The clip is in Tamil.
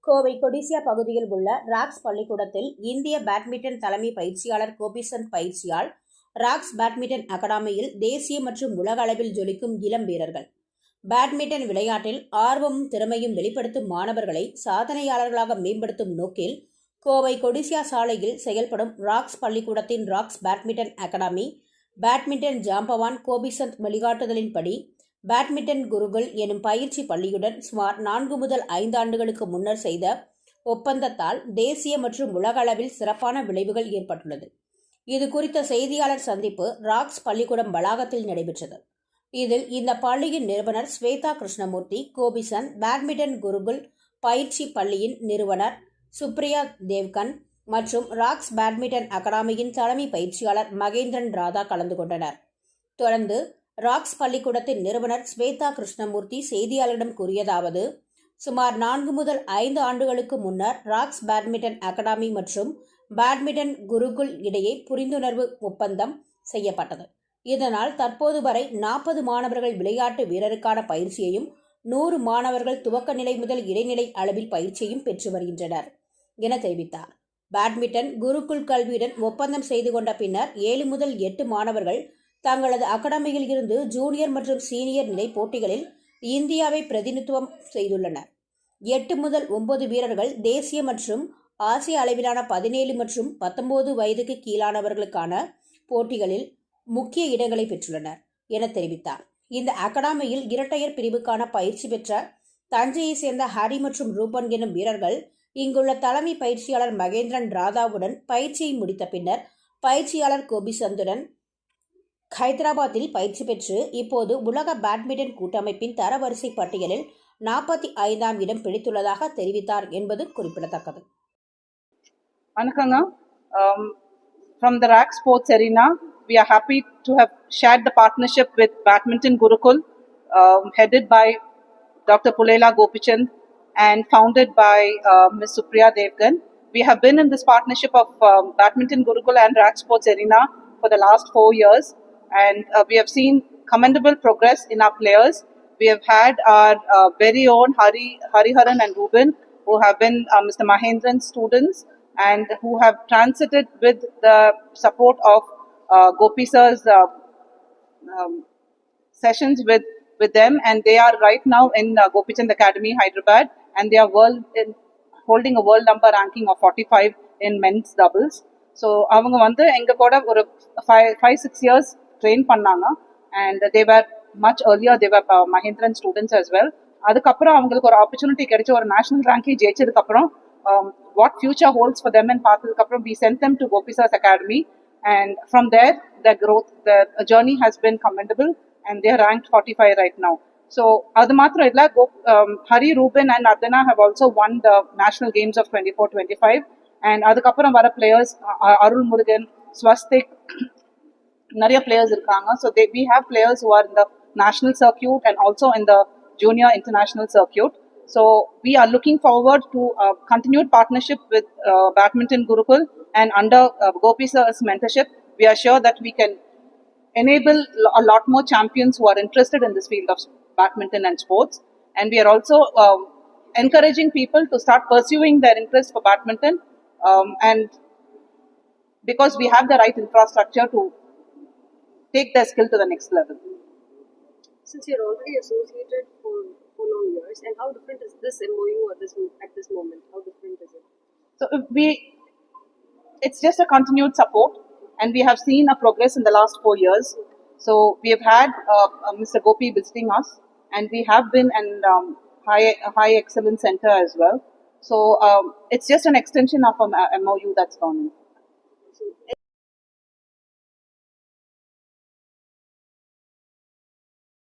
கோவை கொடிசியா பகுதியில் உள்ள ராக்ஸ் பள்ளிக்கூடத்தில் இந்திய பேட்மிண்டன் தலைமை பயிற்சியாளர் கோபிசந்த் பயிற்சியால் ராக்ஸ் பேட்மிண்டன் அகாடமியில் தேசிய மற்றும் உலக அளவில் ஜொலிக்கும் இளம் வீரர்கள் பேட்மிண்டன் விளையாட்டில் ஆர்வமும் திறமையும் வெளிப்படுத்தும் மாணவர்களை சாதனையாளர்களாக மேம்படுத்தும் நோக்கில் கோவை கொடிசியா சாலையில் செயல்படும் ராக்ஸ் பள்ளிக்கூடத்தின் ராக்ஸ் பேட்மிண்டன் அகாடமி பேட்மிண்டன் ஜாம்பவான் கோபிசந்த் வழிகாட்டுதலின்படி பேட்மிண்டன் குருகுல் எனும் பயிற்சி பள்ளியுடன் சுமார் 4 முதல் 5 ஆண்டுகளுக்கு முன்னர் செய்த ஒப்பந்தத்தால் தேசிய மற்றும் உலக அளவில் சிறப்பான விளைவுகள் ஏற்பட்டுள்ளது. இது குறித்த செய்தியாளர் சந்திப்பு ராக்ஸ் பள்ளிக்கூடம் வளாகத்தில் நடைபெற்றது. இதில் இந்த பள்ளியின் நிறுவனர் ஸ்வேதா கிருஷ்ணமூர்த்தி, கோபிசந்த் பேட்மிண்டன் குருகுல் பயிற்சி பள்ளியின் நிறுவனர் சுப்ரியா தேவ்கன் மற்றும் ராக்ஸ் பேட்மிண்டன் அகாடமியின் தலைமை பயிற்சியாளர் மகேந்திரன் ராதா கலந்து கொண்டனர். தொடர்ந்து ராக்ஸ் பள்ளிக்கூடத்தின் நிறுவனர் ஸ்வேதா கிருஷ்ணமூர்த்தி செய்தியாளரிடம் கூறியதாவது, சுமார் 4 முதல் 5 ஆண்டுகளுக்கு முன்னர் ராக்ஸ் பேட்மிண்டன் அகாடமி மற்றும் பேட்மிண்டன் குருகுல் இடையே புரிந்துணர்வு ஒப்பந்தம் செய்யப்பட்டது. இதனால் தற்போது வரை 40 மாணவர்கள் விளையாட்டு வீரருக்கான பயிற்சியையும் 100 மாணவர்கள் துவக்க நிலை முதல் இடைநிலை அளவில் பயிற்சியையும் பெற்று வருகின்றனர் என தெரிவித்தார். பேட்மிண்டன் குருகுல் கல்வியுடன் ஒப்பந்தம் செய்து கொண்ட பின்னர் 7 முதல் 8 மாணவர்கள் தங்களது அகாடமியில் இருந்து ஜூனியர் மற்றும் சீனியர் நிலை போட்டிகளில் இந்தியாவை பிரதிநிதித்துவம் செய்துள்ளனர். 8 முதல் 9 வீரர்கள் தேசிய மற்றும் ஆசிய அளவிலான 17 மற்றும் 19 வயதுக்கு கீழானவர்களுக்கான போட்டிகளில் முக்கிய இடங்களை பெற்றுள்ளனர் என தெரிவித்தார். இந்த அகாடமியில் இரட்டையர் பிரிவுக்கான பயிற்சி பெற்ற தஞ்சையை சேர்ந்த ஹரி மற்றும் ரூபன் எனும் வீரர்கள் இங்குள்ள தலைமை பயிற்சியாளர் மகேந்திரன் ராதாவுடன் பயிற்சியை முடித்த பின்னர் பயிற்சியாளர் கோபிசந்துடன் ஹைதராபாத்தில் பயிற்சி பெற்று இப்போது உலக பேட்மிண்டன் கூட்டமைப்பின் தரவரிசை பட்டியலில் 45ஆம் இடம் பிடித்துள்ளதாக தெரிவித்தார் என்பது குறிப்பிடத்தக்கது. வணக்கங்க. From the RAC Sports Arena, we are happy to have shared the partnership with Badminton Gurukul, headed by Dr. Pulela Gopichand and founded by Ms. Supriya Devgan. We have been in this partnership of Badminton Gurukul and RAC Sports Arena for the last 4 years, and we have seen commendable progress in our players. We have had our very own Hariharan and Ruben, who have been Mr. Mahendran's students and who have transited with the support of Gopi sir's sessions with them, and they are right now in Gopichand Academy, Hyderabad, and they are holding a world number ranking of 45 in men's doubles. So அவங்க வந்து எங்க கூட ஒரு 5-6 years train பண்ணாங்க, and they were much earlier, they were Mahendran students as well. அதுக்கப்புறம் அவங்களுக்கு ஒரு ஆப்பர்ச்சுனிட்டி கிடைச்சி ஒரு நேஷனல் ரேங்கிங் ஜெயிச்சதுக்கப்புறம் what future holds for them and பார்த்ததுக்கப்புறம் we sent them to Gopi sir's academy, and from there the growth, the journey has been commendable, and they are ranked 45 right now. So அது மாத்திரம் இல்ல, Hari, Ruben and Ardana have also won the national games of 24-25, and அதுக்கப்புறம் வர players அருள் முருகன், ஸ்வஸ்திக், நிறைய players இருக்காங்க. So we have players who are in the national circuit and also in the junior international circuit. So we are looking forward to a continued partnership with Badminton Gurukul, and under Gopi sir's mentorship, we are sure that we can enable a lot more champions who are interested in this field of badminton and sports. And we are also encouraging people to start pursuing their interest for badminton, and because we have the right infrastructure to take their skill to the next level. Since you're already associated for long years, and how different is this MOU at this moment? How different is it? So it's just a continued support, and we have seen a progress in the last 4 years. So we have had Mr. Gopi visiting us, and we have been in high excellence center as well. So it's just an extension of a MOU that's gone in.